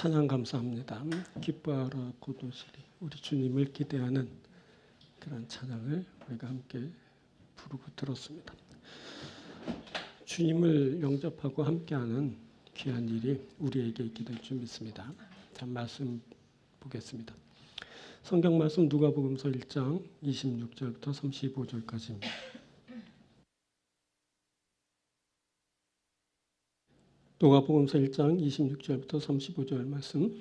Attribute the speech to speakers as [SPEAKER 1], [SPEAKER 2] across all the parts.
[SPEAKER 1] 찬양 감사합니다. 기뻐하라 고도시리. 우리 주님을 기대하는 그런 찬양을 우리가 함께 부르고 들었습니다. 주님을 영접하고 함께하는 귀한 일이 우리에게 있게 될 줄 믿습니다. 자, 말씀 보겠습니다. 성경 말씀 누가복음서 1장 26절부터 35절까지입니다. 누가복음서 1장 26절부터 35절 말씀.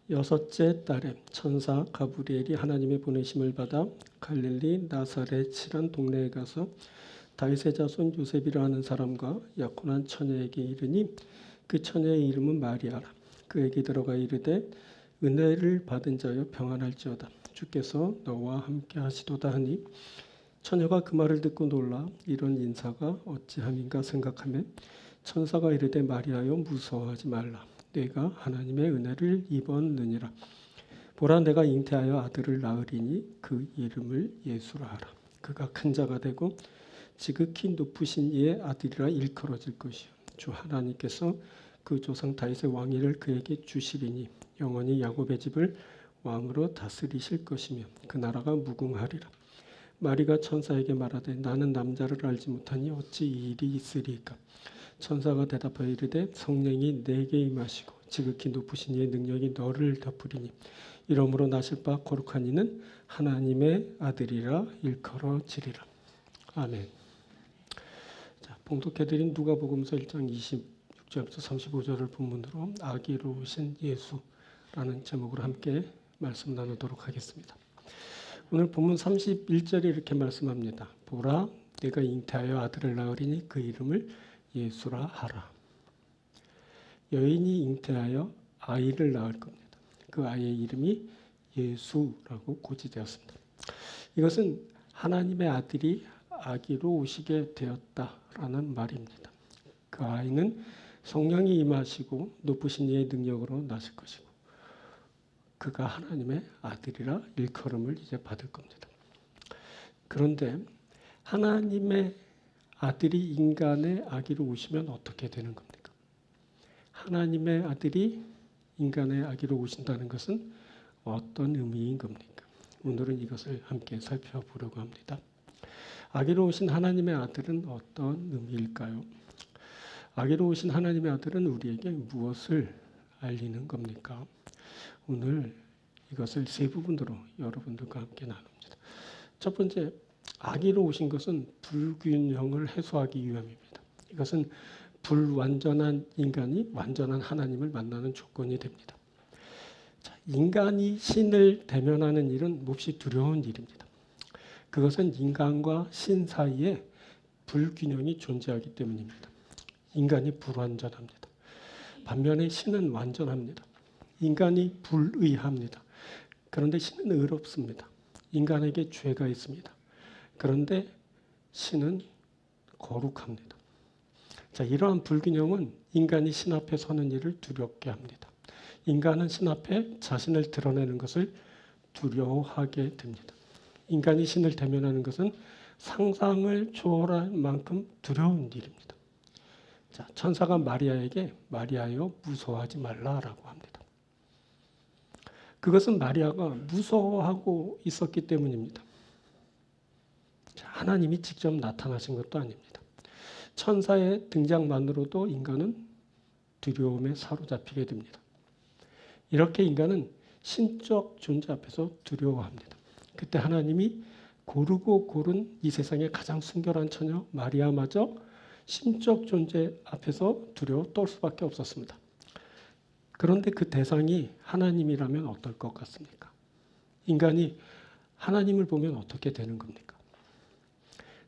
[SPEAKER 1] 여섯째 달에 천사 가브리엘이 하나님의 보내심을 받아 갈릴리 나사렛이란 동네에 가서 다윗의 자손 요셉이라 하는 사람과 약혼한 처녀에게 이르니 그 처녀의 이름은 마리아라. 그에게 들어가 이르되 은혜를 받은 자여 평안할지어다. 주께서 너와 함께 하시도다 하니 처녀가 그 말을 듣고 놀라 이런 인사가 어찌함인가 생각하며 천사가 이르되 마리아여 무서워하지 말라. 내가 하나님의 은혜를 입었느니라. 보라 내가 잉태하여 아들을 낳으리니 그 이름을 예수라 하라. 그가 큰 자가 되고 지극히 높으신 이의 아들이라 일컬어질 것이요 주 하나님께서 그 조상 다윗의 왕위를 그에게 주시리니 영원히 야곱의 집을 왕으로 다스리실 것이며 그 나라가 무궁하리라. 마리가 천사에게 말하되 나는 남자를 알지 못하니 어찌 이 일이 있으리까. 천사가 대답하여 이르되 성령이 내게 임하시고 지극히 높으신 이의 능력이 너를 덮으리니 이러므로 나실 바 거룩한 이는 하나님의 아들이라 일컬어지리라. 아멘. 자, 봉독해드린 누가복음서 1장 26절부터 35절을 본문으로 아기로우신 예수라는 제목으로 함께 말씀 나누도록 하겠습니다. 오늘 본문 31절에 이렇게 말씀합니다. 보라 내가 잉태하여 아들을 낳으리니 그 이름을 예수라 하라. 여인이 잉태하여 아이를 낳을 겁니다. 그 아이의 이름이 예수라고 고지되었습니다. 이것은 하나님의 아들이 아기로 오시게 되었다라는 말입니다. 그 아이는 성령이 임하시고 높으신 이의 능력으로 나실 것이고 그가 하나님의 아들이라 일컬음을 이제 받을 겁니다. 그런데 하나님의 아들이 인간의 아기로 오시면 어떻게 되는 겁니까? 하나님의 아들이 인간의 아기로 오신다는 것은 어떤 의미인 겁니까? 오늘은 이것을 함께 살펴보려고 합니다. 아기로 오신 하나님의 아들은 어떤 의미일까요? 아기로 오신 하나님의 아들은 우리에게 무엇을 알리는 겁니까? 오늘 이것을 세 부분으로 여러분들과 함께 나눕니다. 첫 번째, 아기로 오신 것은 불균형을 해소하기 위함입니다. 이것은 불완전한 인간이 완전한 하나님을 만나는 조건이 됩니다. 자, 인간이 신을 대면하는 일은 몹시 두려운 일입니다. 그것은 인간과 신 사이에 불균형이 존재하기 때문입니다. 인간이 불완전합니다. 반면에 신은 완전합니다. 인간이 불의합니다. 그런데 신은 의롭습니다. 인간에게 죄가 있습니다. 그런데 신은 거룩합니다. 자, 이러한 불균형은 인간이 신 앞에 서는 일을 두렵게 합니다. 인간은 신 앞에 자신을 드러내는 것을 두려워하게 됩니다. 인간이 신을 대면하는 것은 상상을 초월할 만큼 두려운 일입니다. 자, 천사가 마리아에게 마리아여 무서워하지 말라라고 합니다. 그것은 마리아가 무서워하고 있었기 때문입니다. 자, 하나님이 직접 나타나신 것도 아닙니다. 천사의 등장만으로도 인간은 두려움에 사로잡히게 됩니다. 이렇게 인간은 신적 존재 앞에서 두려워합니다. 그때 하나님이 고르고 고른 이 세상의 가장 순결한 처녀 마리아마저 신적 존재 앞에서 두려워 떨 수밖에 없었습니다. 그런데 그 대상이 하나님이라면 어떨 것 같습니까? 인간이 하나님을 보면 어떻게 되는 겁니까?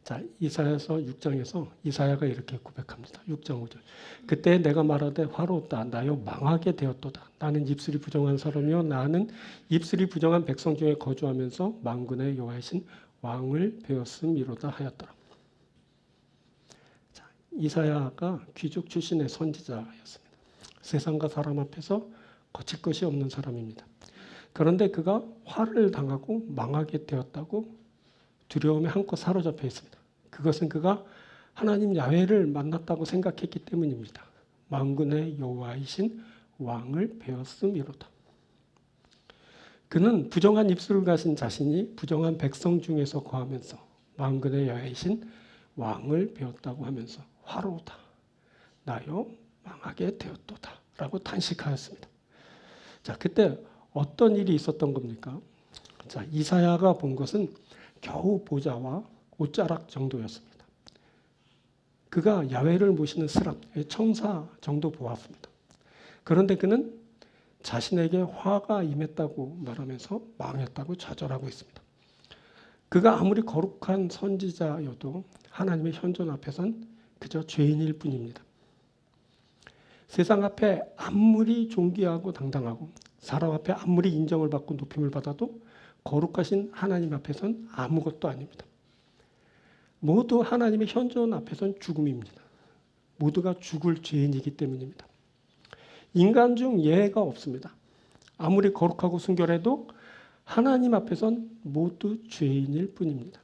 [SPEAKER 1] 자, 이사야서 6장에서 이사야가 이렇게 고백합니다. 6장 5절. 그때 내가 말하되 화로다 나여 망하게 되었도다. 나는 입술이 부정한 사람이요 나는 입술이 부정한 백성 중에 거주하면서 만군의 여호와이신 왕을 배웠음이로다 하였더라. 자, 이사야가 귀족 출신의 선지자였습니다. 세상과 사람 앞에서 거칠 것이 없는 사람입니다. 그런데 그가 화를 당하고 망하게 되었다고 두려움에 한껏 사로잡혀 있습니다. 그것은 그가 하나님 야훼를 만났다고 생각했기 때문입니다. 만군의 여호와이신 왕을 베었음이로다. 그는 부정한 입술을 가진 자신이 부정한 백성 중에서 거하면서 만군의 여이신 왕을 베었다고 하면서 화로다 나여 망하게 되었도다 라고 탄식하였습니다. 자, 그때 어떤 일이 있었던 겁니까? 자, 이사야가 본 것은 겨우 보좌와 옷자락 정도였습니다. 그가 야훼를 모시는 스랍, 청사 정도 보았습니다. 그런데 그는 자신에게 화가 임했다고 말하면서 망했다고 좌절하고 있습니다. 그가 아무리 거룩한 선지자여도 하나님의 현존 앞에선 그저 죄인일 뿐입니다. 세상 앞에 아무리 존귀하고 당당하고 사람 앞에 아무리 인정을 받고 높임을 받아도 거룩하신 하나님 앞에선 아무것도 아닙니다. 모두 하나님의 현존 앞에선 죽음입니다. 모두가 죽을 죄인이기 때문입니다. 인간 중 예외가 없습니다. 아무리 거룩하고 순결해도 하나님 앞에선 모두 죄인일 뿐입니다.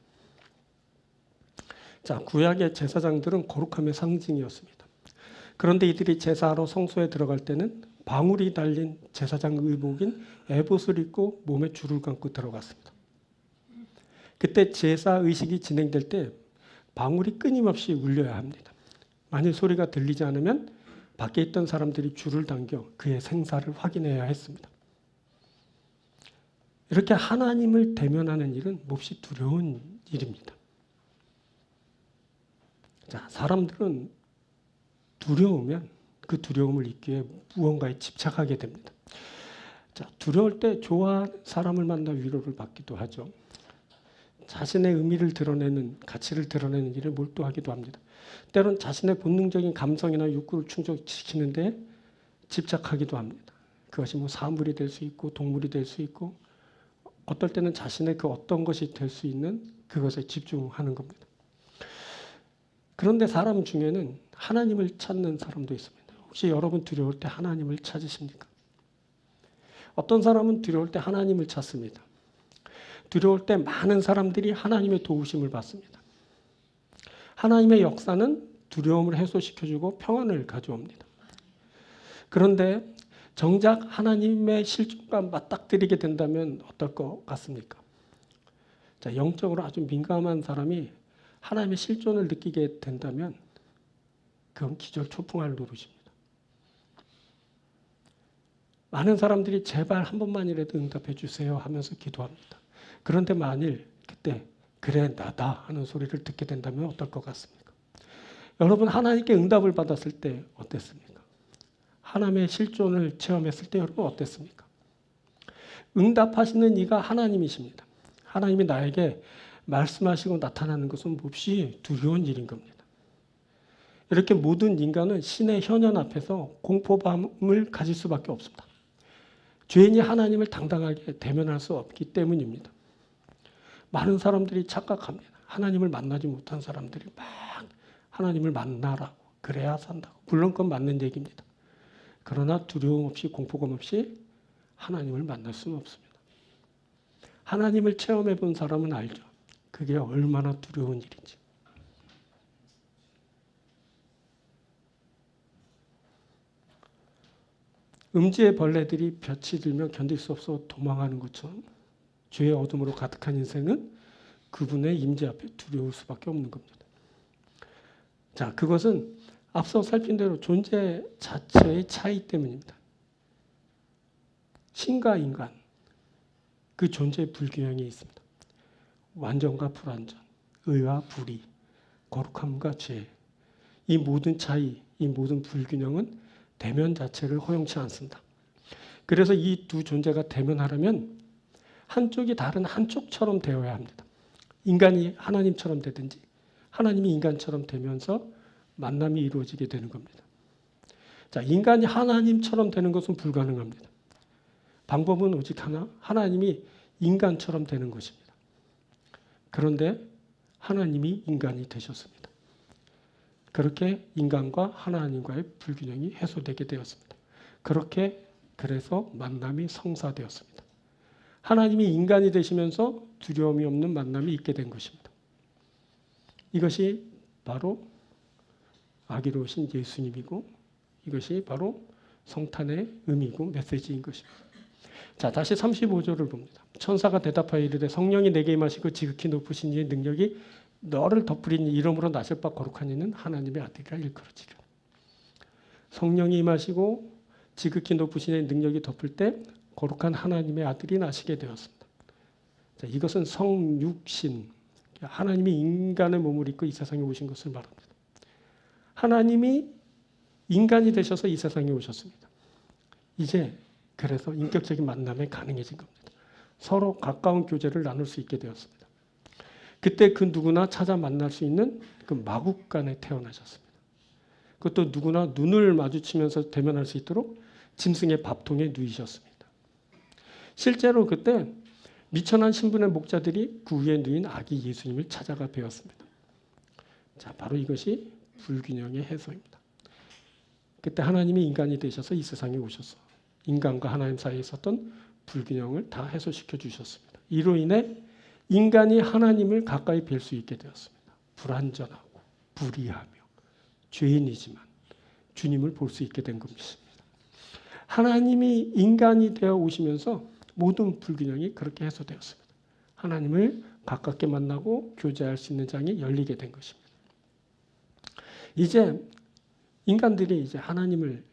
[SPEAKER 1] 자, 구약의 제사장들은 거룩함의 상징이었습니다. 그런데 이들이 제사하러 성소에 들어갈 때는 방울이 달린 제사장 의복인 에봇을 입고 몸에 줄을 감고 들어갔습니다. 그때 제사 의식이 진행될 때 방울이 끊임없이 울려야 합니다. 만일 소리가 들리지 않으면 밖에 있던 사람들이 줄을 당겨 그의 생사를 확인해야 했습니다. 이렇게 하나님을 대면하는 일은 몹시 두려운 일입니다. 자, 사람들은 두려우면 그 두려움을 잊기 위해 무언가에 집착하게 됩니다. 자, 두려울 때 좋아하는 사람을 만나 위로를 받기도 하죠. 자신의 의미를 드러내는, 가치를 드러내는 일에 몰두하기도 합니다. 때론 자신의 본능적인 감성이나 욕구를 충족시키는데 집착하기도 합니다. 그것이 사물이 될 수 있고 동물이 될 수 있고 어떨 때는 자신의 그 어떤 것이 될 수 있는 그것에 집중하는 겁니다. 그런데 사람 중에는 하나님을 찾는 사람도 있습니다. 혹시 여러분 두려울 때 하나님을 찾으십니까? 어떤 사람은 두려울 때 하나님을 찾습니다. 두려울 때 많은 사람들이 하나님의 도우심을 받습니다. 하나님의 역사는 두려움을 해소시켜주고 평안을 가져옵니다. 그런데 정작 하나님의 실존과 맞닥뜨리게 된다면 어떨 것 같습니까? 자, 영적으로 아주 민감한 사람이 하나님의 실존을 느끼게 된다면 그건 기절초풍할 노릇입니다. 많은 사람들이 제발 한 번만이라도 응답해 주세요 하면서 기도합니다. 그런데 만일 그때 그래 나다 하는 소리를 듣게 된다면 어떨 것 같습니까? 여러분 하나님께 응답을 받았을 때 어땠습니까? 하나님의 실존을 체험했을 때 여러분 어땠습니까? 응답하시는 이가 하나님이십니다. 하나님이 나에게 말씀하시고 나타나는 것은 몹시 두려운 일인 겁니다. 이렇게 모든 인간은 신의 현현 앞에서 공포감을 가질 수밖에 없습니다. 죄인이 하나님을 당당하게 대면할 수 없기 때문입니다. 많은 사람들이 착각합니다. 하나님을 만나지 못한 사람들이 막 하나님을 만나라고 그래야 산다고. 물론 그건 맞는 얘기입니다. 그러나 두려움 없이 공포감 없이 하나님을 만날 수는 없습니다. 하나님을 체험해 본 사람은 알죠. 그게 얼마나 두려운 일인지. 음지의 벌레들이 볕이 들면 견딜 수 없어 도망하는 것처럼 죄의 어둠으로 가득한 인생은 그분의 임재 앞에 두려울 수밖에 없는 겁니다. 자, 그것은 앞서 살핀 대로 존재 자체의 차이 때문입니다. 신과 인간, 그 존재의 불균형이 있습니다. 완전과 불완전, 의와 불의, 거룩함과 죄, 이 모든 차이, 이 모든 불균형은 대면 자체를 허용치 않습니다. 그래서 이 두 존재가 대면하려면 한쪽이 다른 한쪽처럼 되어야 합니다. 인간이 하나님처럼 되든지 하나님이 인간처럼 되면서 만남이 이루어지게 되는 겁니다. 자, 인간이 하나님처럼 되는 것은 불가능합니다. 방법은 오직 하나, 하나님이 인간처럼 되는 것입니다. 그런데 하나님이 인간이 되셨습니다. 그렇게 인간과 하나님과의 불균형이 해소되게 되었습니다. 그래서 만남이 성사되었습니다. 하나님이 인간이 되시면서 두려움이 없는 만남이 있게 된 것입니다. 이것이 바로 아기로 오신 예수님이고 이것이 바로 성탄의 의미고 메시지인 것입니다. 자, 다시 35절을 봅니다. 천사가 대답하여 이르되 성령이 내게 임하시고 지극히 높으신 이의 능력이 너를 덮으리니 이름으로 나실 바 거룩한 이는 하나님의 아들이라 일컬어지리라. 성령이 임하시고 지극히 높으신 이의 능력이 덮을 때 거룩한 하나님의 아들이 나시게 되었습니다. 자, 이것은 성육신, 하나님이 인간의 몸을 입고 이 세상에 오신 것을 말합니다. 하나님이 인간이 되셔서 이 세상에 오셨습니다. 이제 그래서 인격적인 만남이 가능해진 겁니다. 서로 가까운 교제를 나눌 수 있게 되었습니다. 그때 그 누구나 찾아 만날 수 있는 그 마국간에 태어나셨습니다. 그것도 누구나 눈을 마주치면서 대면할 수 있도록 짐승의 밥통에 누이셨습니다. 실제로 그때 미천한 신분의 목자들이 그 위에 누인 아기 예수님을 찾아가 배웠습니다. 자, 바로 이것이 불균형의 해소입니다. 그때 하나님이 인간이 되셔서 이 세상에 오셔서 인간과 하나님 사이에 있었던 불균형을 다 해소시켜 주셨습니다. 이로 인해 인간이 하나님을 가까이 뵐 수 있게 되었습니다. 불완전하고 불의하며 죄인이지만 주님을 볼 수 있게 된 것입니다. 하나님이 인간이 되어 오시면서 모든 불균형이 그렇게 해소되었습니다. 하나님을 가깝게 만나고 교제할 수 있는 장이 열리게 된 것입니다. 이제 인간들이 이제 하나님을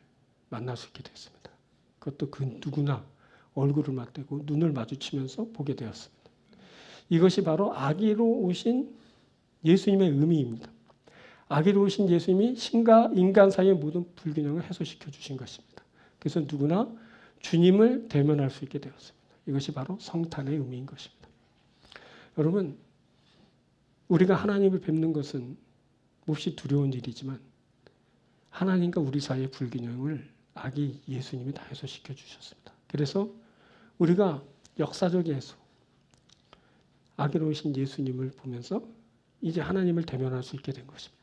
[SPEAKER 1] 만날 수 있게 됐습니다. 그것도 그 누구나 얼굴을 맞대고 눈을 마주치면서 보게 되었습니다. 이것이 바로 아기로 오신 예수님의 의미입니다. 아기로 오신 예수님이 신과 인간 사이의 모든 불균형을 해소시켜 주신 것입니다. 그래서 누구나 주님을 대면할 수 있게 되었습니다. 이것이 바로 성탄의 의미인 것입니다. 여러분, 우리가 하나님을 뵙는 것은 몹시 두려운 일이지만 하나님과 우리 사이의 불균형을 아기 예수님이 다 해소시켜 주셨습니다. 그래서 우리가 역사적 해소, 아기로 오신 예수님을 보면서 이제 하나님을 대면할 수 있게 된 것입니다.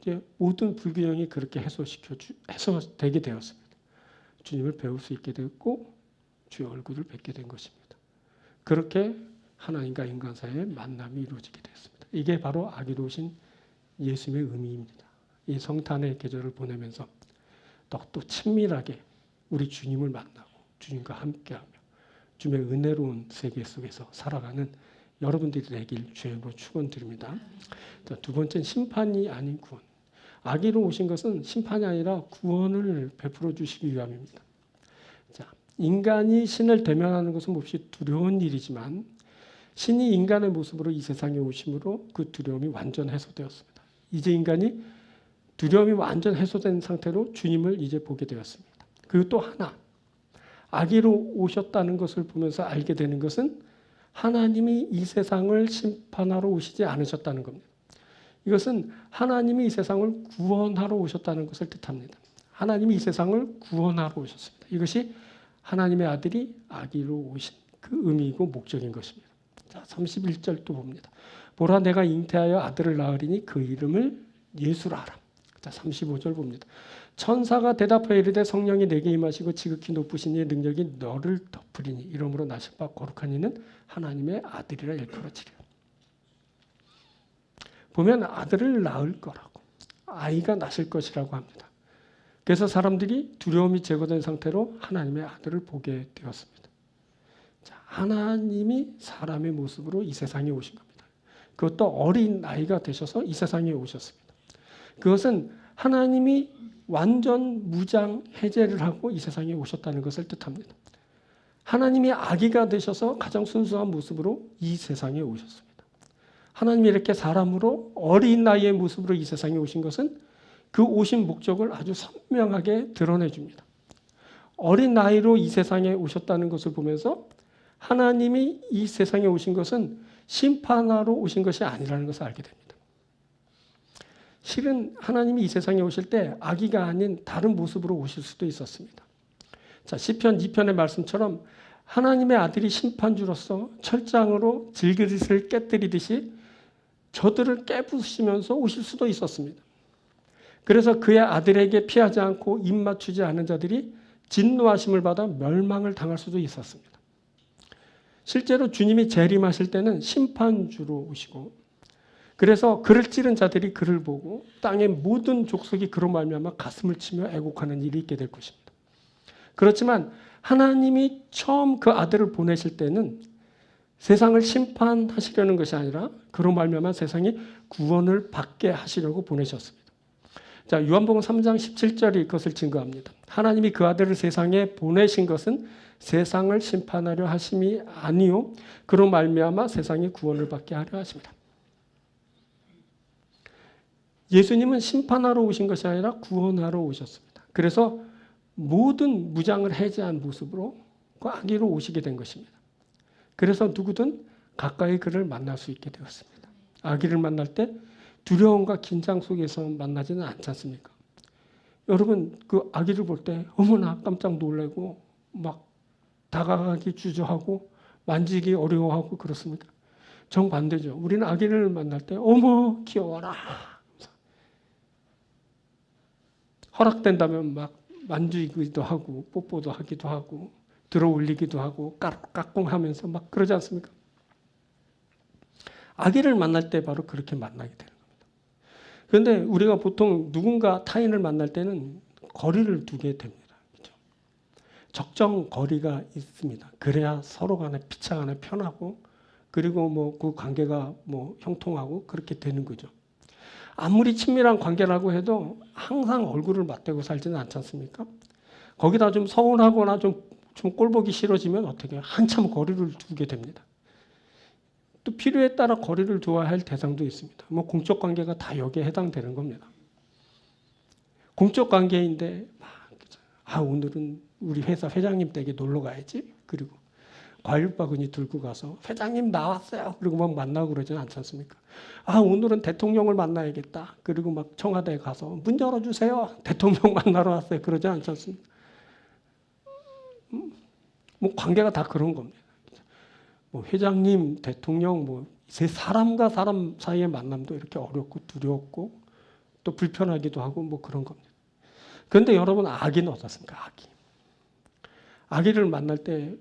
[SPEAKER 1] 이제 모든 불균형이 그렇게 해소되게 되었습니다. 주님을 배울 수 있게 되었고 주의 얼굴을 뵙게 된 것입니다. 그렇게 하나님과 인간 사이의 만남이 이루어지게 되었습니다. 이게 바로 아기로 오신 예수님의 의미입니다. 이 성탄의 계절을 보내면서 더욱더 친밀하게 우리 주님을 만나고 주님과 함께하며 주님의 은혜로운 세계 속에서 살아가는 여러분들이 되길 주님으로 축원드립니다. 두 번째는 심판이 아닌 구원. 아기로 오신 것은 심판이 아니라 구원을 베풀어 주시기 위함입니다. 자, 인간이 신을 대면하는 것은 몹시 두려운 일이지만 신이 인간의 모습으로 이 세상에 오심으로 그 두려움이 완전 해소되었습니다. 이제 인간이 두려움이 완전 해소된 상태로 주님을 이제 보게 되었습니다. 그리고 또 하나, 아기로 오셨다는 것을 보면서 알게 되는 것은 하나님이 이 세상을 심판하러 오시지 않으셨다는 겁니다. 이것은 하나님이 이 세상을 구원하러 오셨다는 것을 뜻합니다. 하나님이 이 세상을 구원하러 오셨습니다. 이것이 하나님의 아들이 아기로 오신 그 의미이고 목적인 것입니다. 자, 31절도 봅니다. 보라, 내가 잉태하여 아들을 낳으리니 그 이름을 예수라 하라. 자, 35절 봅니다. 천사가 대답하여 이르되 성령이 내게 임하시고 지극히 높으신 이의 능력이 너를 덮으리니 이러므로 나실 바 거룩한 이는 하나님의 아들이라 일컬어지리라. 보면 아들을 낳을 거라고, 아이가 나실 것이라고 합니다. 그래서 사람들이 두려움이 제거된 상태로 하나님의 아들을 보게 되었습니다. 자, 하나님이 사람의 모습으로 이 세상에 오신 겁니다. 그것도 어린 나이가 되셔서 이 세상에 오셨습니다. 그것은 하나님이 완전 무장 해제를 하고 이 세상에 오셨다는 것을 뜻합니다. 하나님이 아기가 되셔서 가장 순수한 모습으로 이 세상에 오셨습니다. 하나님이 이렇게 사람으로 어린 나이의 모습으로 이 세상에 오신 것은 그 오신 목적을 아주 선명하게 드러내줍니다. 어린 나이로 이 세상에 오셨다는 것을 보면서 하나님이 이 세상에 오신 것은 심판하러 오신 것이 아니라는 것을 알게 됩니다. 실은 하나님이 이 세상에 오실 때 아기가 아닌 다른 모습으로 오실 수도 있었습니다. 자, 시편 2편의 말씀처럼 하나님의 아들이 심판주로서 철장으로 질그릇을 깨뜨리듯이 저들을 깨부수시면서 오실 수도 있었습니다. 그래서 그의 아들에게 피하지 않고 입 맞추지 않은 자들이 진노하심을 받아 멸망을 당할 수도 있었습니다. 실제로 주님이 재림하실 때는 심판주로 오시고, 그래서 그를 찌른 자들이 그를 보고 땅의 모든 족속이 그로 말미암아 가슴을 치며 애곡하는 일이 있게 될 것입니다. 그렇지만 하나님이 처음 그 아들을 보내실 때는 세상을 심판하시려는 것이 아니라 그로 말미암아 세상이 구원을 받게 하시려고 보내셨습니다. 자, 요한복음 3장 17절이 이것을 증거합니다. 하나님이 그 아들을 세상에 보내신 것은 세상을 심판하려 하심이 아니요 그로 말미암아 세상이 구원을 받게 하려 하십니다. 예수님은 심판하러 오신 것이 아니라 구원하러 오셨습니다. 그래서 모든 무장을 해제한 모습으로 그 아기로 오시게 된 것입니다. 그래서 누구든 가까이 그를 만날 수 있게 되었습니다. 아기를 만날 때 두려움과 긴장 속에서 만나지는 않지 않습니까? 여러분 그 아기를 볼 때 어머나 깜짝 놀라고 막 다가가기 주저하고 만지기 어려워하고 그렇습니다. 정반대죠. 우리는 아기를 만날 때 어머 귀여워라. 허락된다면 막 만지기도 하고 뽀뽀도 하기도 하고 들어 올리기도 하고 까꿍하면서 막 그러지 않습니까? 아기를 만날 때 바로 그렇게 만나게 되는 겁니다. 그런데 우리가 보통 누군가 타인을 만날 때는 거리를 두게 됩니다. 그렇죠? 적정 거리가 있습니다. 그래야 서로 간에 피차 간에 편하고 그리고 뭐 그 관계가 뭐 형통하고 그렇게 되는 거죠. 아무리 친밀한 관계라고 해도 항상 얼굴을 맞대고 살지는 않지 않습니까? 거기다 좀 서운하거나 좀 꼴보기 싫어지면 어떻게 해요? 한참 거리를 두게 됩니다. 또 필요에 따라 거리를 두어야 할 대상도 있습니다. 뭐 공적 관계가 다 여기에 해당되는 겁니다. 공적 관계인데 오늘은 우리 회사 회장님 댁에 놀러 가야지. 그리고 과일 바구니 들고 가서 회장님 나왔어요. 그리고 막 만나고 그러지는 않지 않습니까? 오늘은 대통령을 만나야겠다. 그리고 막 청와대에 가서 문 열어주세요. 대통령 만나러 왔어요. 그러지 않지 않습니까? 뭐 관계가 다 그런 겁니다. 뭐 회장님, 대통령, 뭐 사람과 사람 사이의 만남도 이렇게 어렵고 두렵고 또 불편하기도 하고 뭐 그런 겁니다. 그런데 여러분 아기는 어떻습니까? 아기를 만날 때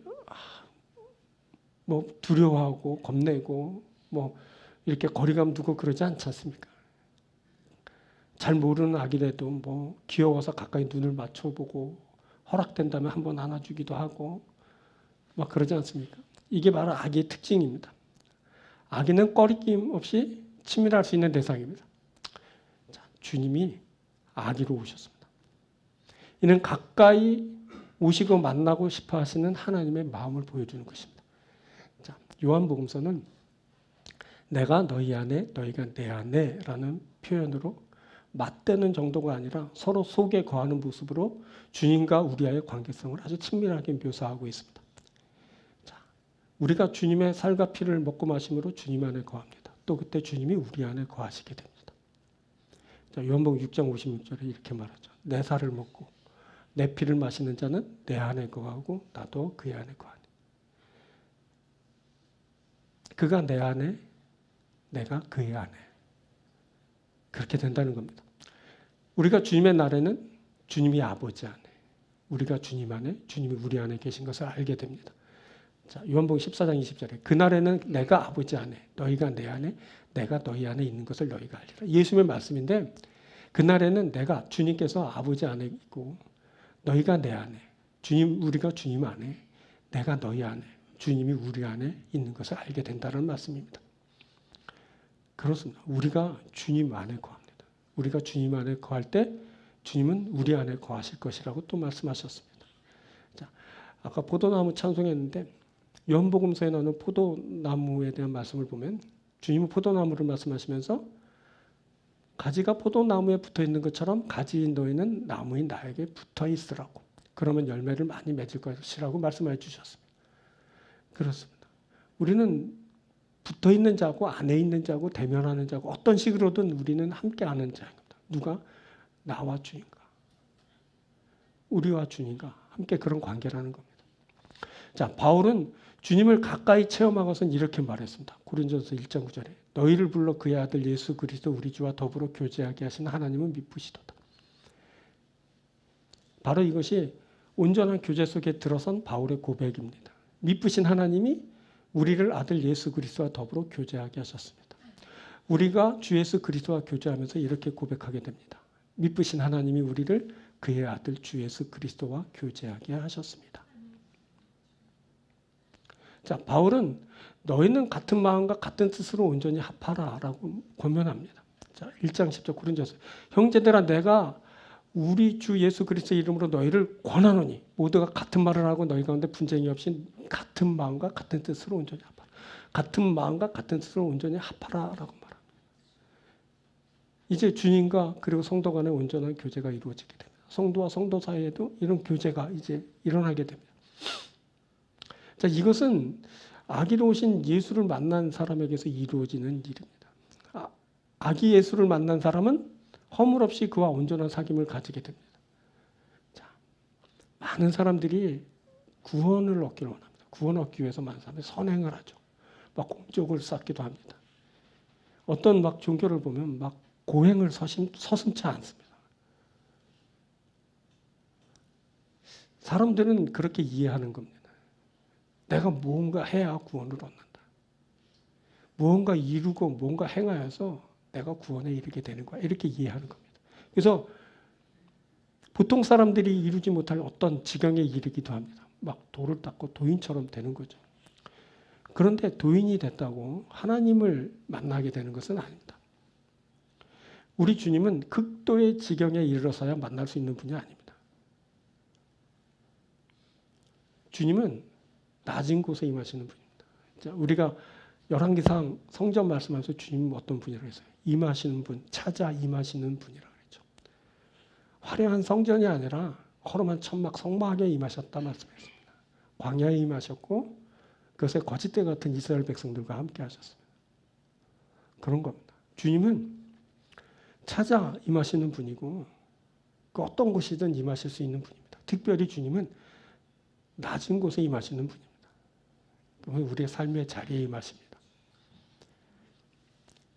[SPEAKER 1] 뭐 두려워하고 겁내고 뭐 이렇게 거리감 두고 그러지 않지 않습니까? 잘 모르는 아기라도 뭐 귀여워서 가까이 눈을 맞춰보고 허락된다면 한번 안아주기도 하고 막 그러지 않습니까? 이게 바로 아기의 특징입니다. 아기는 꺼리낌 없이 친밀할 수 있는 대상입니다. 자, 주님이 아기로 오셨습니다. 이는 가까이 오시고 만나고 싶어 하시는 하나님의 마음을 보여주는 것입니다. 자, 요한복음서는 내가 너희 안에 너희가 내 안에 라는 표현으로 맞대는 정도가 아니라 서로 속에 거하는 모습으로 주님과 우리와의 관계성을 아주 친밀하게 묘사하고 있습니다. 자, 우리가 주님의 살과 피를 먹고 마심으로 주님 안에 거합니다. 또 그때 주님이 우리 안에 거하시게 됩니다. 자, 요한복음 6장 56절에 이렇게 말하죠. 내 살을 먹고 내 피를 마시는 자는 내 안에 거하고 나도 그의 안에 거하니. 그가 내 안에 내가 그의 안에 그렇게 된다는 겁니다. 우리가 주님의 날에는 주님이 아버지 안에 우리가 주님 안에 주님이 우리 안에 계신 것을 알게 됩니다. 자, 요한복음 14장 20절에 그날에는 내가 아버지 안에 너희가 내 안에 내가 너희 안에 있는 것을 너희가 알리라. 예수님의 말씀인데 그날에는 내가 주님께서 아버지 안에 있고 너희가 내 안에 우리가 주님 안에 내가 너희 안에 주님이 우리 안에 있는 것을 알게 된다는 말씀입니다. 그렇습니다. 우리가 주님 안에 거합니다. 우리가 주님 안에 거할 때 주님은 우리 안에 거하실 것이라고 또 말씀하셨습니다. 자, 아까 포도나무 찬송했는데 요한복음서에 나오는 포도나무에 대한 말씀을 보면 주님은 포도나무를 말씀하시면서 가지가 포도나무에 붙어 있는 것처럼 가지인 너희는 나무인 나에게 붙어 있으라고. 그러면 열매를 많이 맺을 것이라고 말씀해 주셨습니다. 그렇습니다. 우리는 붙어 있는 자고 안에 있는 자고 대면하는 자고 어떤 식으로든 우리는 함께하는 자입니다. 누가? 나와 주님과 우리와 주님과 함께 그런 관계라는 겁니다. 자, 바울은 주님을 가까이 체험하고선 이렇게 말했습니다. 고린도전서 1장 9절에 너희를 불러 그의 아들 예수 그리스도 우리 주와 더불어 교제하게 하신 하나님은 미쁘시도다. 바로 이것이 온전한 교제 속에 들어선 바울의 고백입니다. 미쁘신 하나님이 우리를 아들 예수 그리스도와 더불어 교제하게 하셨습니다. 우리가 주 예수 그리스도와 교제하면서 이렇게 고백하게 됩니다. 미쁘신 하나님이 우리를 그의 아들 주 예수 그리스도와 교제하게 하셨습니다. 자, 바울은 너희는 같은 마음과 같은 뜻으로 온전히 합하라 라고 권면합니다. 자, 1장 10절 고린도서 형제들아 내가 우리 주 예수 그리스도의 이름으로 너희를 권하노니 모두가 같은 말을 하고 너희 가운데 분쟁이 없이 같은 마음과 같은 뜻으로 온전히 합하라. 같은 마음과 같은 뜻으로 온전히 합하라 라고 말합니다. 이제 주님과 그리고 성도 간의 온전한 교제가 이루어지게 됩니다. 성도와 성도 사이에도 이런 교제가 이제 일어나게 됩니다. 자, 이것은 아기로 오신 예수를 만난 사람에게서 이루어지는 일입니다. 아기 예수를 만난 사람은 허물 없이 그와 온전한 사귐을 가지게 됩니다. 자, 많은 사람들이 구원을 얻기를 원합니다. 구원 얻기 위해서 많은 사람들이 선행을 하죠. 막 공적을 쌓기도 합니다. 어떤 막 종교를 보면 막 고행을 서슴지 않습니다. 사람들은 그렇게 이해하는 겁니다. 내가 무언가 해야 구원을 얻는다. 무언가 이루고 뭔가 행하여서 내가 구원에 이르게 되는 거야. 이렇게 이해하는 겁니다. 그래서 보통 사람들이 이루지 못할 어떤 지경에 이르기도 합니다. 막 돌을 닦고 도인처럼 되는 거죠. 그런데 도인이 됐다고 하나님을 만나게 되는 것은 아닙니다. 우리 주님은 극도의 지경에 이르러서야 만날 수 있는 분이 아닙니다. 주님은 낮은 곳에 임하시는 분입니다. 자, 우리가 열왕기상 성전 말씀하면서 주님은 어떤 분이라고 했어요? 임하시는 분, 찾아 임하시는 분이라고 했죠. 화려한 성전이 아니라 허름한 천막 성막에 임하셨다 말씀했습니다. 광야에 임하셨고 그것에 거짓대 같은 이스라엘 백성들과 함께 하셨습니다. 그런 겁니다. 주님은 찾아 임하시는 분이고 그 어떤 곳이든 임하실 수 있는 분입니다. 특별히 주님은 낮은 곳에 임하시는 분입니다. 우리의 삶의 자리에 임하십니다.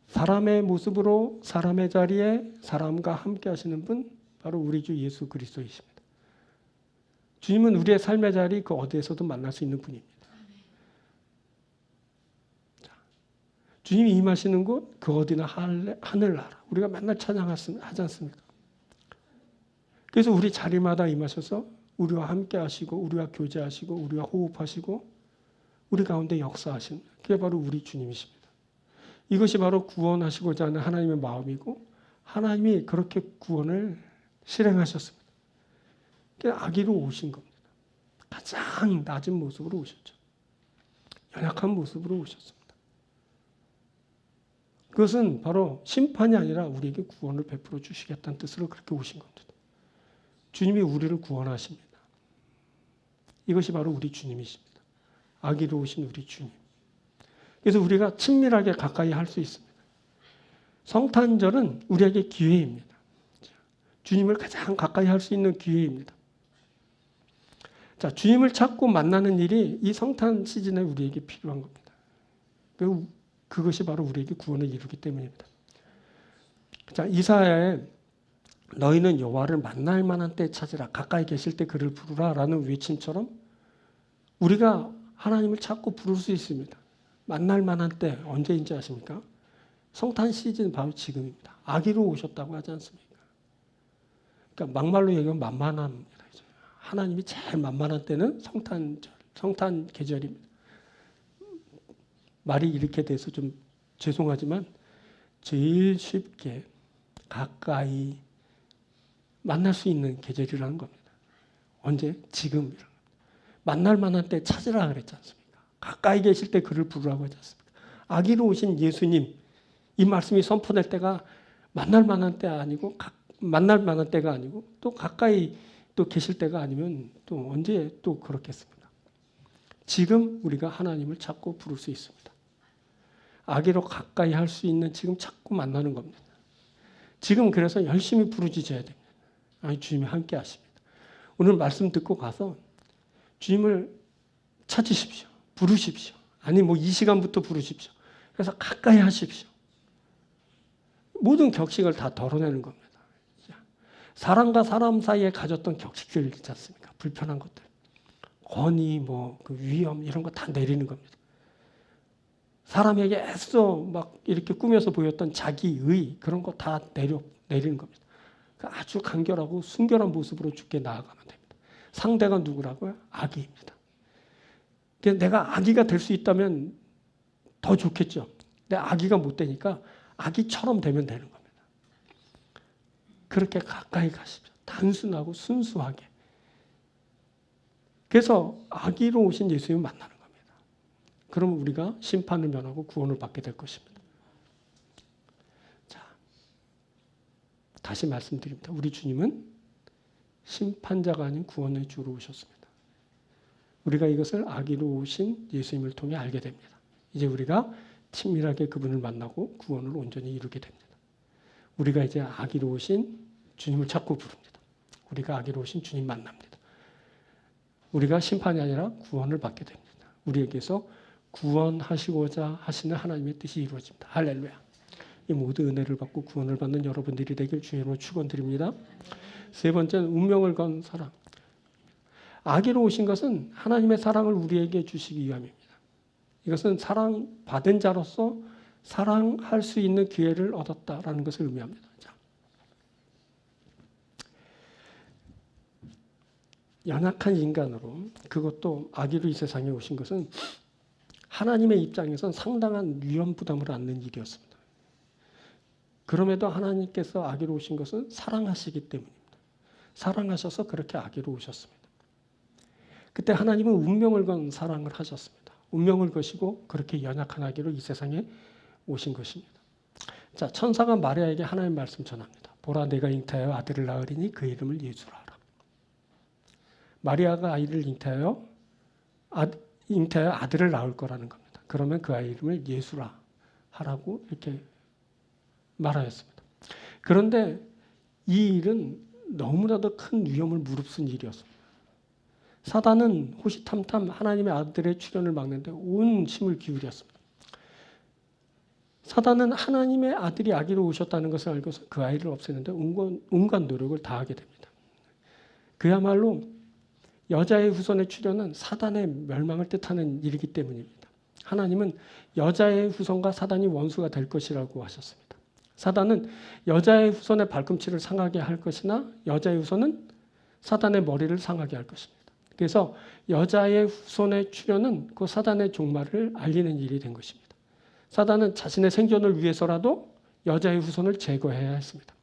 [SPEAKER 1] 사람의 모습으로 사람의 자리에 사람과 함께 하시는 분 바로 우리 주 예수 그리스도이십니다. 주님은 우리의 삶의 자리 그 어디에서도 만날 수 있는 분입니다. 자, 주님이 임하시는 곳 그 어디나 하늘나라 우리가 맨날 찬양하지 않습니까? 그래서 우리 자리마다 임하셔서 우리와 함께 하시고 우리와 교제하시고 우리와 호흡하시고 우리 가운데 역사하신 그게 바로 우리 주님이십니다. 이것이 바로 구원하시고자 하는 하나님의 마음이고 하나님이 그렇게 구원을 실행하셨습니다. 아기로 오신 겁니다. 가장 낮은 모습으로 오셨죠. 연약한 모습으로 오셨습니다. 그것은 바로 심판이 아니라 우리에게 구원을 베풀어 주시겠다는 뜻으로 그렇게 오신 겁니다. 주님이 우리를 구원하십니다. 이것이 바로 우리 주님이십니다. 아기로 오신 우리 주님. 그래서 우리가 친밀하게 가까이 할 수 있습니다. 성탄절은 우리에게 기회입니다. 주님을 가장 가까이 할 수 있는 기회입니다. 자, 주님을 찾고 만나는 일이 이 성탄 시즌에 우리에게 필요한 겁니다. 그것이 바로 우리에게 구원을 이루기 때문입니다. 자, 이사야에 너희는 여호와를 만날 만한 때 찾으라 가까이 계실 때 그를 부르라 라는 외침처럼 우리가 하나님을 찾고 부를 수 있습니다. 만날 만한 때 언제인지 아십니까? 성탄 시즌 바로 지금입니다. 아기로 오셨다고 하지 않습니까? 그러니까 막말로 얘기하면 만만합니다. 하나님이 제일 만만한 때는 성탄절, 성탄 계절입니다. 말이 이렇게 돼서 좀 죄송하지만 제일 쉽게 가까이 만날 수 있는 계절이라는 겁니다. 언제? 지금이라는 겁니다. 만날 만한 때 찾으라 그랬지 않습니까? 가까이 계실 때 그를 부르라고 하지 않습니까? 아기로 오신 예수님 이 말씀이 선포될 때가 만날 만한 때 아니고 만날 만한 때가 아니고 또 가까이 또 계실 때가 아니면 또 언제 또 그렇겠습니까? 지금 우리가 하나님을 찾고 부를 수 있습니다. 아기로 가까이 할 수 있는 지금 찾고 만나는 겁니다. 지금 그래서 열심히 부르짖어야 됩니다. 아니, 주님이 함께 하십니다. 오늘 말씀 듣고 가서 주님을 찾으십시오. 부르십시오. 아니 뭐 이 시간부터 부르십시오. 그래서 가까이 하십시오. 모든 격식을 다 덜어내는 겁니다. 사람과 사람 사이에 가졌던 격식들 있지 않습니까? 불편한 것들. 권위, 그 위험 이런 거 다 내리는 겁니다. 사람에게 애써 막 이렇게 꾸며서 보였던 자기의 그런 거 다 내리는 겁니다. 아주 간결하고 순결한 모습으로 주께 나아가면 됩니다. 상대가 누구라고요? 아기입니다. 내가 아기가 될 수 있다면 더 좋겠죠. 근데 아기가 못 되니까 아기처럼 되면 되는 겁니다. 그렇게 가까이 가십시오. 단순하고 순수하게. 그래서 아기로 오신 예수님을 만나는 겁니다. 그럼 우리가 심판을 면하고 구원을 받게 될 것입니다. 자, 다시 말씀드립니다. 우리 주님은 심판자가 아닌 구원의 주로 오셨습니다. 우리가 이것을 아기로 오신 예수님을 통해 알게 됩니다. 이제 우리가 친밀하게 그분을 만나고 구원을 온전히 이루게 됩니다. 우리가 이제 아기로 오신 주님을 찾고 부릅니다. 우리가 아기로 오신 주님 만납니다. 우리가 심판이 아니라 구원을 받게 됩니다. 우리에게서 구원하시고자 하시는 하나님의 뜻이 이루어집니다. 할렐루야. 이 모든 은혜를 받고 구원을 받는 여러분들이 되길 주님으로 축원드립니다. 세 번째는 운명을 건 사랑. 아기로 오신 것은 하나님의 사랑을 우리에게 주시기 위함입니다. 이것은 사랑받은 자로서 사랑할 수 있는 기회를 얻었다라는 것을 의미합니다. 자, 연약한 인간으로 그것도 아기로 이 세상에 오신 것은 하나님의 입장에선 상당한 위험 부담을 안는 일이었습니다. 그럼에도 하나님께서 아기로 오신 것은 사랑하시기 때문입니다. 사랑하셔서 그렇게 아기로 오셨습니다. 그때 하나님은 운명을 건 사랑을 하셨습니다. 운명을 거시고 그렇게 연약한 아기로 이 세상에 오신 것입니다. 자, 천사가 마리아에게 하나님의 말씀 전합니다. 보라, 내가 잉태하여 아들을 낳으리니 그 이름을 예수라 하라. 마리아가 아이를 잉태하여 아들을 낳을 거라는 겁니다. 그러면 그 아이 이름을 예수라 하라고 이렇게 말하였습니다. 그런데 이 일은 너무나도 큰 위험을 무릅쓴 일이었습니다. 사단은 호시탐탐 하나님의 아들의 출현을 막는데 온 힘을 기울였습니다. 사단은 하나님의 아들이 아기로 오셨다는 것을 알고서 그 아이를 없애는데 온갖 노력을 다하게 됩니다. 그야말로 여자의 후손의 출현은 사단의 멸망을 뜻하는 일이기 때문입니다. 하나님은 여자의 후손과 사단이 원수가 될 것이라고 하셨습니다. 사단은 여자의 후손의 발꿈치를 상하게 할 것이나 여자의 후손은 사단의 머리를 상하게 할 것입니다. 그래서 여자의 후손의 출현은 그 사단의 종말을 알리는 일이 된 것입니다. 사단은 자신의 생존을 위해서라도 여자의 후손을 제거해야 했습니다.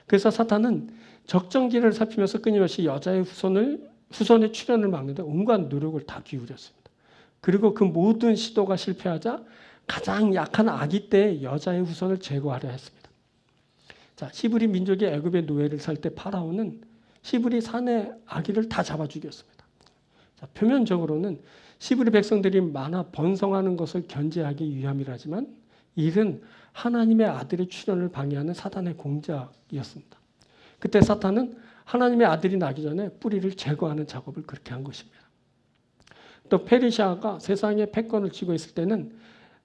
[SPEAKER 1] 그래서 사탄은 적정기를 살피면서 끊임없이 여자의 후손의 출현을 막는데 온갖 노력을 다 기울였습니다. 그리고 그 모든 시도가 실패하자 가장 약한 아기 때 여자의 후손을 제거하려 했습니다. 자, 히브리 민족이 애굽의 노예를 살 때 파라오는 히브리 산의 아기를 다 잡아 죽였습니다. 자, 표면적으로는 히브리 백성들이 많아 번성하는 것을 견제하기 위함이라지만 이는 하나님의 아들의 출현을 방해하는 사탄의 공작이었습니다. 그때 사탄은 하나님의 아들이 나기 전에 뿌리를 제거하는 작업을 그렇게 한 것입니다. 또 페르시아가 세상에 패권을 쥐고 있을 때는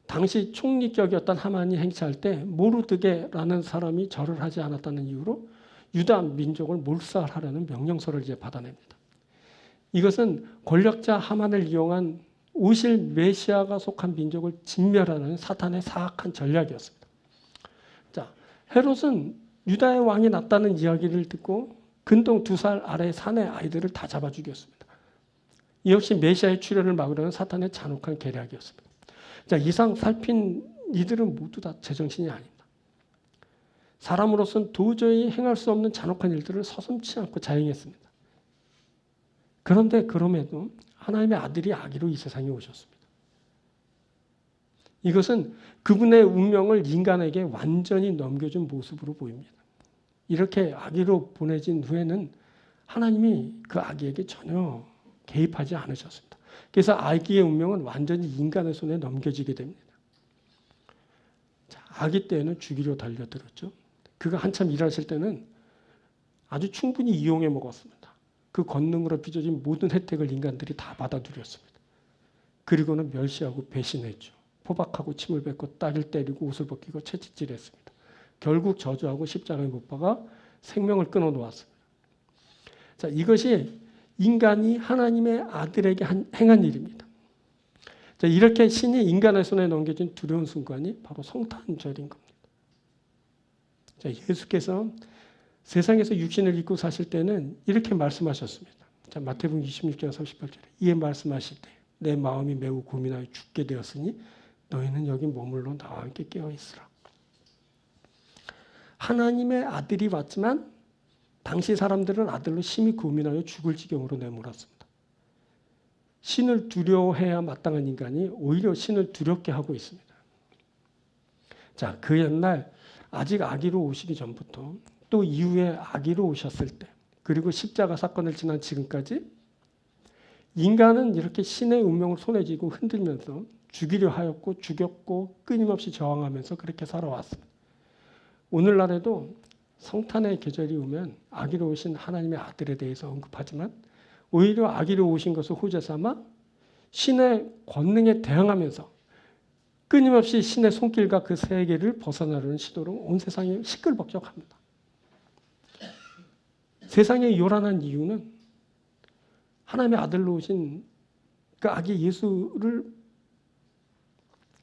[SPEAKER 1] 당시 총리격이었던 하만이 행차할 때 모르드게라는 사람이 절을 하지 않았다는 이유로 유다 민족을 몰살하려는 명령서를 이제 받아냅니다. 이것은 권력자 하만을 이용한 오실 메시아가 속한 민족을 진멸하는 사탄의 사악한 전략이었습니다. 자, 헤롯은 유다의 왕이 났다는 이야기를 듣고 근동 2살 아래 산의 아이들을 다 잡아 죽였습니다. 이 역시 메시아의 출현을 막으려는 사탄의 잔혹한 계략이었습니다. 자, 이상 살핀 이들은 모두 다 제정신이 아닙니다. 사람으로서는 도저히 행할 수 없는 잔혹한 일들을 서슴지 않고 자행했습니다. 그런데 그럼에도 하나님의 아들이 아기로 이 세상에 오셨습니다. 이것은 그분의 운명을 인간에게 완전히 넘겨준 모습으로 보입니다. 이렇게 아기로 보내진 후에는 하나님이 그 아기에게 전혀 개입하지 않으셨습니다. 그래서 아기의 운명은 완전히 인간의 손에 넘겨지게 됩니다. 자, 아기 때에는 죽이려 달려들었죠. 그가 한참 일하실 때는 아주 충분히 이용해 먹었습니다. 그 권능으로 빚어진 모든 혜택을 인간들이 다 받아 누렸습니다. 그리고는 멸시하고 배신했죠. 포박하고 침을 뱉고 딸을 때리고 옷을 벗기고 채찍질했습니다. 결국 저주하고 십자가에 못 박아 생명을 끊어 놓았습니다. 자, 이것이 인간이 하나님의 아들에게 행한 일입니다. 자, 이렇게 신이 인간의 손에 넘겨진 두려운 순간이 바로 성탄절인 겁니다. 자, 예수께서 세상에서 육신을 입고 사실 때는 이렇게 말씀하셨습니다. 자, 마태복음 26장 38절에 이에 말씀하실 때 내 마음이 매우 고민하여 죽게 되었으니 너희는 여기 머물러 나와 함께 깨어 있으라. 하나님의 아들이 왔지만 당시 사람들은 아들로 심히 고민하여 죽을 지경으로 내몰았습니다. 신을 두려워해야 마땅한 인간이 오히려 신을 두렵게 하고 있습니다. 자, 그 옛날 아직 아기로 오시기 전부터 또 이후에 아기로 오셨을 때 그리고 십자가 사건을 지난 지금까지 인간은 이렇게 신의 운명을 손에 쥐고 흔들면서 죽이려 하였고 죽였고 끊임없이 저항하면서 그렇게 살아왔습니다. 오늘날에도 성탄의 계절이 오면 아기로 오신 하나님의 아들에 대해서 언급하지만 오히려 아기로 오신 것을 호재 삼아 신의 권능에 대항하면서 끊임없이 신의 손길과 그 세계를 벗어나려는 시도로 온 세상이 시끌벅적합니다. 세상에 요란한 이유는 하나님의 아들로 오신 그 아기 예수를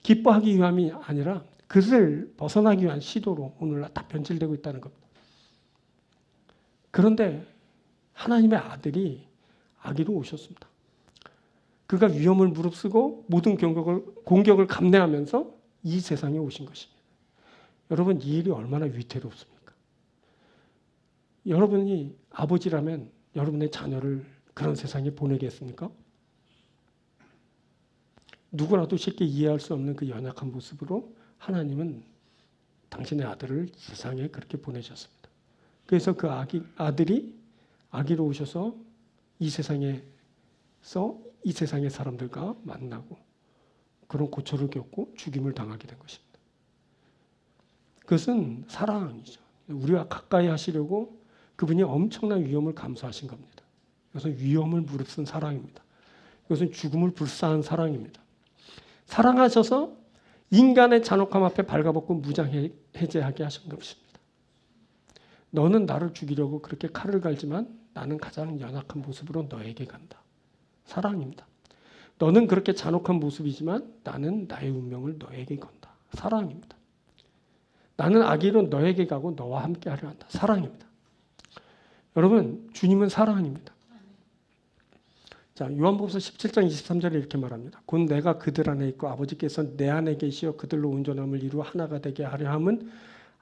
[SPEAKER 1] 기뻐하기 위함이 아니라 그를 벗어나기 위한 시도로 오늘날 다 변질되고 있다는 겁니다. 그런데 하나님의 아들이 아기로 오셨습니다. 그가 위험을 무릅쓰고 모든 공격을 감내하면서 이 세상에 오신 것입니다. 여러분, 이 일이 얼마나 위태롭습니까? 여러분이 아버지라면 여러분의 자녀를 그런 세상에 보내겠습니까? 누구라도 쉽게 이해할 수 없는 그 연약한 모습으로 하나님은 당신의 아들을 세상에 그렇게 보내셨습니다. 그래서 그 아들이 아기로 오셔서 이 세상의 사람들과 만나고 그런 고초를 겪고 죽임을 당하게 된 것입니다. 그것은 사랑이죠. 우리와 가까이 하시려고 그분이 엄청난 위험을 감수하신 겁니다. 이것은 위험을 무릅쓴 사랑입니다. 이것은 죽음을 불사한 사랑입니다. 사랑하셔서 인간의 잔혹함 앞에 발가벗고 무장해제하게 하신 것입니다. 너는 나를 죽이려고 그렇게 칼을 갈지만 나는 가장 연약한 모습으로 너에게 간다. 사랑입니다. 너는 그렇게 잔혹한 모습이지만 나는 나의 운명을 너에게 건다. 사랑입니다. 나는 아기로 너에게 가고 너와 함께 하려 한다. 사랑입니다. 여러분, 주님은 사랑입니다. 자, 요한복음 17장 23절에 이렇게 말합니다. 곧 내가 그들 안에 있고 아버지께서 내 안에 계시어 그들로 온전함을 이루어 하나가 되게 하려 함은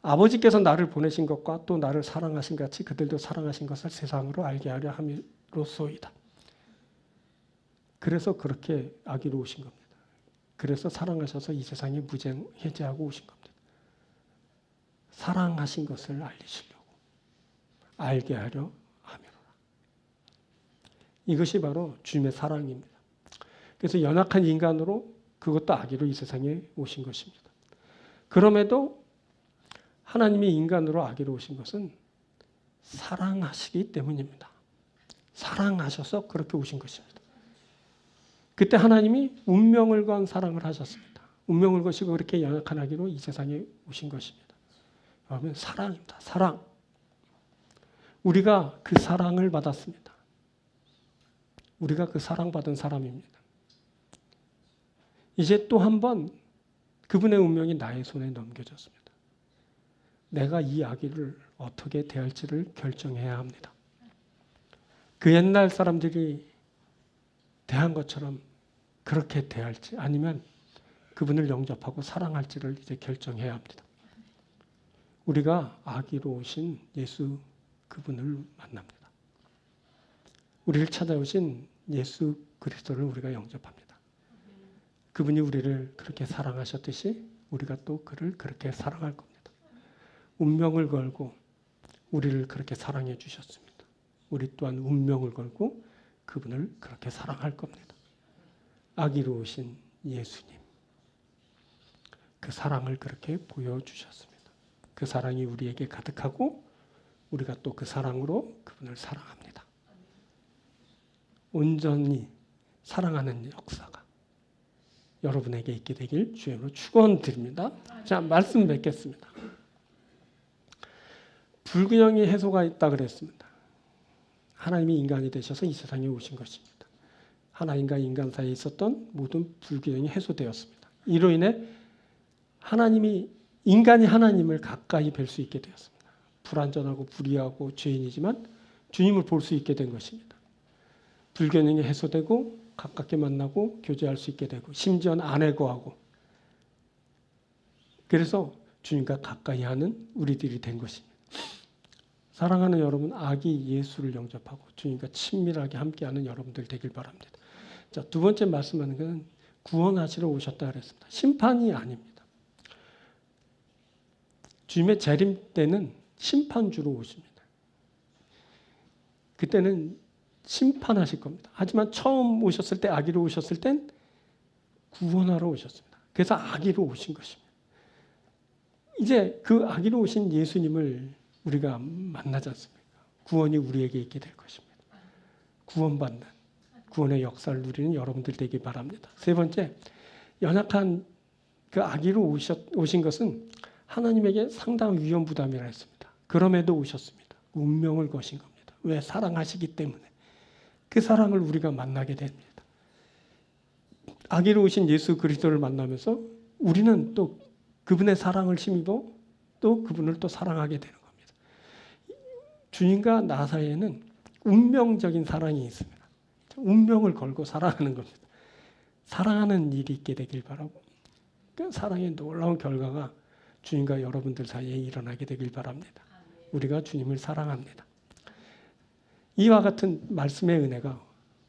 [SPEAKER 1] 아버지께서 나를 보내신 것과 또 나를 사랑하신 같이 그들도 사랑하신 것을 세상으로 알게 하려 함이로소이다. 그래서 그렇게 아기로 오신 겁니다. 그래서 사랑하셔서 이 세상에 무장해제하고 오신 겁니다. 사랑하신 것을 알리시려고 알게 하려 함이로라. 이것이 바로 주님의 사랑입니다. 그래서 연약한 인간으로 그것도 아기로 이 세상에 오신 것입니다. 그럼에도 하나님이 인간으로 아기로 오신 것은 사랑하시기 때문입니다. 사랑하셔서 그렇게 오신 것입니다. 그때 하나님이 운명을 건 사랑을 하셨습니다. 운명을 거시고 그렇게 연약한 아기로 이 세상에 오신 것입니다. 그러면 사랑입니다. 사랑. 우리가 그 사랑을 받았습니다. 우리가 그 사랑받은 사람입니다. 이제 또 한 번 그분의 운명이 나의 손에 넘겨졌습니다. 내가 이 아기를 어떻게 대할지를 결정해야 합니다. 그 옛날 사람들이 대한 것처럼 그렇게 대할지 아니면 그분을 영접하고 사랑할지를 이제 결정해야 합니다. 우리가 아기로 오신 예수 그분을 만납니다. 우리를 찾아오신 예수 그리스도를 우리가 영접합니다. 그분이 우리를 그렇게 사랑하셨듯이 우리가 또 그를 그렇게 사랑할 겁니다. 운명을 걸고 우리를 그렇게 사랑해 주셨습니다. 우리 또한 운명을 걸고 그분을 그렇게 사랑할 겁니다. 아기로 오신 예수님. 그 사랑을 그렇게 보여주셨습니다. 그 사랑이 우리에게 가득하고 우리가 또 그 사랑으로 그분을 사랑합니다. 온전히 사랑하는 역사가 여러분에게 있게 되길 주님으로 축원드립니다. 자, 말씀 맺겠습니다. 불균형이 해소가 있다 그랬습니다. 하나님이 인간이 되셔서 이 세상에 오신 것입니다. 하나님과 인간 사이에 있었던 모든 불균형이 해소되었습니다. 이로 인해 인간이 하나님을 가까이 뵐 수 있게 되었습니다. 불완전하고 불의하고 죄인이지만 주님을 볼 수 있게 된 것입니다. 불균형이 해소되고 가깝게 만나고 교제할 수 있게 되고 심지어는 아내 거하고 그래서 주님과 가까이 하는 우리들이 된 것입니다. 사랑하는 여러분, 아기 예수를 영접하고 주님과 친밀하게 함께하는 여러분들 되길 바랍니다. 자, 두 번째 말씀하는 것은 구원하시러 오셨다 그랬습니다. 심판이 아닙니다. 주님의 재림 때는 심판주로 오십니다. 그때는 심판하실 겁니다. 하지만 처음 오셨을 때, 아기로 오셨을 땐 구원하러 오셨습니다. 그래서 아기로 오신 것입니다. 이제 그 아기로 오신 예수님을 우리가 만나지 않습니까? 구원이 우리에게 있게 될 것입니다. 구원받는 구원의 역사를 누리는 여러분들 되길 바랍니다. 세 번째, 연약한 그 아기로 오신 것은 하나님에게 상당한 위험 부담이라 했습니다. 그럼에도 오셨습니다. 운명을 거신 겁니다. 왜? 사랑하시기 때문에. 그 사랑을 우리가 만나게 됩니다. 아기로 오신 예수 그리스도를 만나면서 우리는 또 그분의 사랑을 힘입어 또 그분을 또 사랑하게 되는 겁니다. 주님과 나 사이에는 운명적인 사랑이 있습니다. 운명을 걸고 사랑하는 겁니다. 사랑하는 일이 있게 되길 바라고 그 사랑의 놀라운 결과가 주님과 여러분들 사이에 일어나게 되길 바랍니다. 우리가 주님을 사랑합니다. 이와 같은 말씀의 은혜가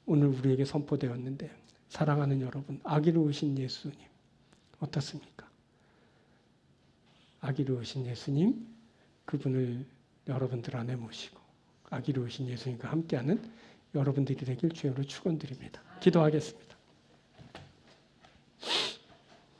[SPEAKER 1] 오늘 우리에게 선포되었는데 사랑하는 여러분, 아기로 오신 예수님 어떻습니까? 아기로 오신 예수님, 그분을 여러분들 안에 모시고 아기로 오신 예수님과 함께하는 여러분들이 되길 주여로 축원드립니다. 기도하겠습니다.